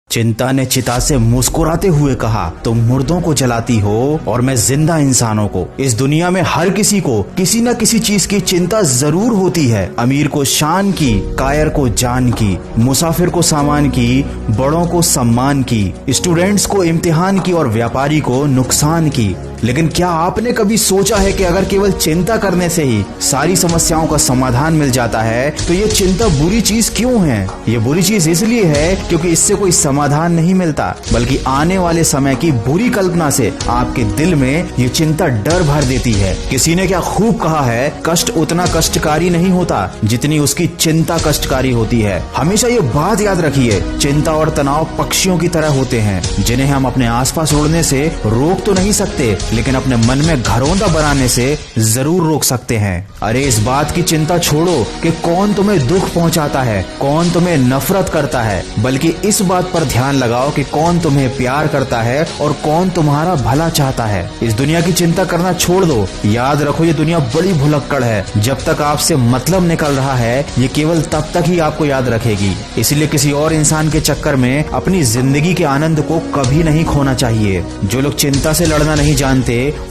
चिंता ने चिता से मुस्कुराते हुए कहा, तुम मुर्दों को जलाती हो और मैं जिंदा इंसानों को। इस दुनिया में हर किसी को किसी न किसी चीज की चिंता जरूर होती है। अमीर को शान की, कायर को जान की, मुसाफिर को सामान की, बड़ों को सम्मान की, स्टूडेंट्स को इम्तिहान की और व्यापारी को नुकसान की। लेकिन क्या आपने कभी सोचा है कि अगर केवल चिंता करने से ही सारी समस्याओं का समाधान मिल जाता है तो ये चिंता बुरी चीज क्यों है? ये बुरी चीज इसलिए है क्योंकि इससे कोई समाधान नहीं मिलता, बल्कि आने वाले समय की बुरी कल्पना से आपके दिल में ये चिंता डर भर देती है। किसी ने क्या खूब कहा है, कष्ट उतना कष्टकारी नहीं होता जितनी उसकी चिंता कष्टकारी होती है। हमेशा ये बात याद रखिए, चिंता और तनाव पक्षियों की तरह होते हैं जिन्हें हम अपने आसपास उड़ने से रोक तो नहीं सकते, लेकिन अपने मन में घरौंदा बनाने से जरूर रोक सकते हैं। अरे इस बात की चिंता छोड़ो कि कौन तुम्हें दुख पहुंचाता है, कौन तुम्हें नफरत करता है, बल्कि इस बात पर ध्यान लगाओ कि कौन तुम्हें प्यार करता है और कौन तुम्हारा भला चाहता है। इस दुनिया की चिंता करना छोड़ दो। याद रखो, ये दुनिया बड़ी भुलक्कड़ है। जब तक आपसे मतलब निकल रहा है, ये केवल तब तक ही आपको याद रखेगी। इसलिए किसी और इंसान के चक्कर में अपनी जिंदगी के आनंद को कभी नहीं खोना चाहिए। जो लोग चिंता से लड़ना नहीं जानते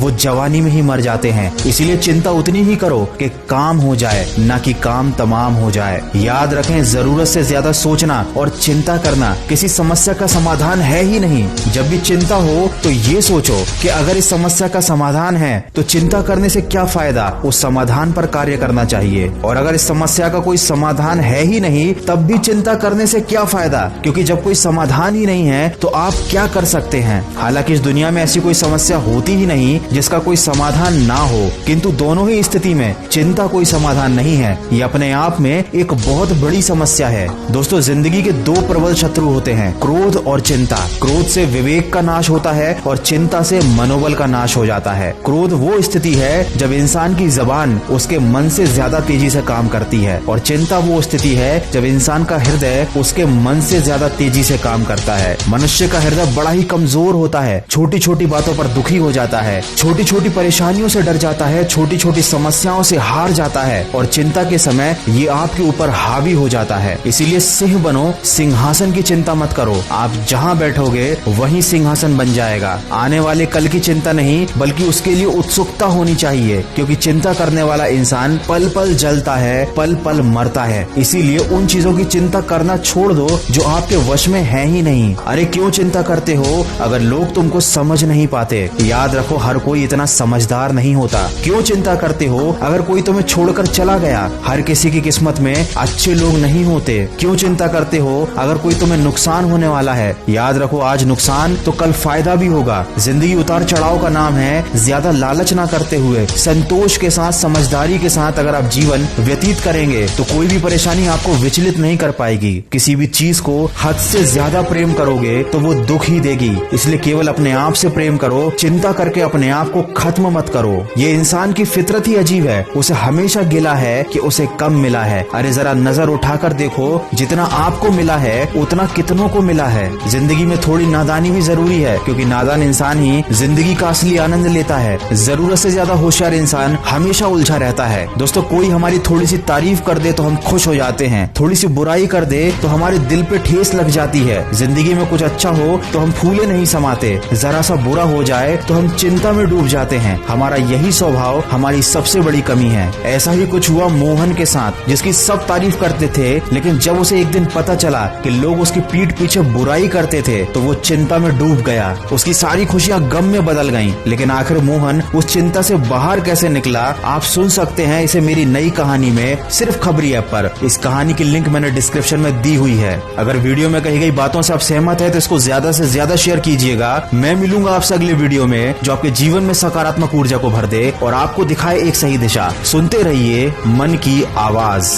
वो जवानी में ही मर जाते हैं। इसीलिए चिंता उतनी ही करो कि काम हो जाए, ना कि काम तमाम हो जाए। याद रखें, जरूरत से ज्यादा सोचना और चिंता करना किसी समस्या का समाधान है ही नहीं। जब भी चिंता हो तो ये सोचो कि अगर इस समस्या का समाधान है तो चिंता करने से क्या फायदा, उस समाधान पर कार्य करना चाहिए। और अगर इस समस्या का कोई समाधान है ही नहीं तब भी चिंता करने से क्या फायदा, क्योंकि जब कोई समाधान ही नहीं है तो आप क्या कर सकते हैं। हालांकि इस दुनिया में ऐसी कोई समस्या होती ही नहीं जिसका कोई समाधान ना हो, किंतु दोनों ही स्थिति में चिंता कोई समाधान नहीं है। ये अपने आप में एक बहुत बड़ी समस्या है। दोस्तों, जिंदगी के दो प्रबल शत्रु होते हैं, क्रोध और चिंता। क्रोध से विवेक का नाश होता है और चिंता से मनोबल का नाश हो जाता है। क्रोध वो स्थिति है जब इंसान की जबान उसके मन से ज्यादा तेजी से काम करती है, और चिंता वो स्थिति है जब इंसान का हृदय उसके मन से ज्यादा तेजी से काम करता है। मनुष्य का हृदय बड़ा ही कमजोर होता है, छोटी छोटी बातों पर दुखी हो जाता है, छोटी छोटी परेशानियों से डर जाता है, छोटी छोटी समस्याओं से हार जाता है, और चिंता के समय ये आपके ऊपर हावी हो जाता है। इसीलिए सिंह बनो, सिंहासन की चिंता मत करो। आप जहाँ बैठोगे वहीं सिंहासन बन जाएगा। आने वाले कल की चिंता नहीं, बल्कि उसके लिए उत्सुकता होनी चाहिए, क्योंकि चिंता करने वाला इंसान पल पल जलता है, पल पल मरता है। इसीलिए उन चीजों की चिंता करना छोड़ दो जो आपके वश में है ही नहीं। अरे क्यों चिंता करते हो अगर लोग तुमको समझ नहीं पाते? याद रखो, हर कोई इतना समझदार नहीं होता। क्यों चिंता करते हो अगर कोई तुम्हें छोड़कर चला गया? हर किसी की किस्मत में अच्छे लोग नहीं होते। क्यों चिंता करते हो अगर कोई तुम्हें नुकसान होने वाला है? याद रखो, आज नुकसान तो कल फायदा भी होगा। जिंदगी उतार चढ़ाव का नाम है। ज्यादा लालच ना करते हुए संतोष के साथ, समझदारी के साथ अगर आप जीवन व्यतीत करेंगे तो कोई भी परेशानी आपको विचलित नहीं कर पाएगी। किसी भी चीज को हद से ज्यादा प्रेम करोगे तो वो दुख ही देगी। इसलिए केवल अपने आप से प्रेम करो, चिंता करके अपने आप को खत्म मत करो। ये इंसान की फितरत ही अजीब है, उसे हमेशा गिला है कि उसे कम मिला है। अरे जरा नजर उठाकर देखो, जितना आपको मिला है उतना कितनों को मिला है। जिंदगी में थोड़ी नादानी भी जरूरी है, क्योंकि नादान इंसान ही जिंदगी का असली आनंद लेता है। जरूरत से ज्यादा होशियार इंसान हमेशा उलझा रहता है। दोस्तों, कोई हमारी थोड़ी सी तारीफ कर दे तो हम खुश हो जाते हैं, थोड़ी सी बुराई कर दे तो हमारे दिल पे ठेस लग जाती है। जिंदगी में कुछ अच्छा हो तो हम फूले नहीं समाते, जरा सा बुरा हो जाए तो हम चिंता में डूब जाते हैं। हमारा यही स्वभाव हमारी सबसे बड़ी कमी है। ऐसा ही कुछ हुआ मोहन के साथ, जिसकी सब तारीफ करते थे, लेकिन जब उसे एक दिन पता चला कि लोग उसकी पीठ पीछे बुराई करते थे तो वो चिंता में डूब गया। उसकी सारी खुशियां गम में बदल गईं। लेकिन आखिर मोहन उस चिंता से बाहर कैसे निकला, आप सुन सकते हैं इसे मेरी नई कहानी में, सिर्फ खबरी ऐप पर। इस कहानी की लिंक मैंने डिस्क्रिप्शन में दी हुई है। अगर वीडियो में कही गई बातों से आप सहमत है तो इसको ज्यादा से ज्यादा शेयर कीजिएगा। मैं मिलूंगा आपसे अगले वीडियो में जो आपके जीवन में सकारात्मक ऊर्जा को भर दे और आपको दिखाए एक सही दिशा। सुनते रहिए मन की आवाज।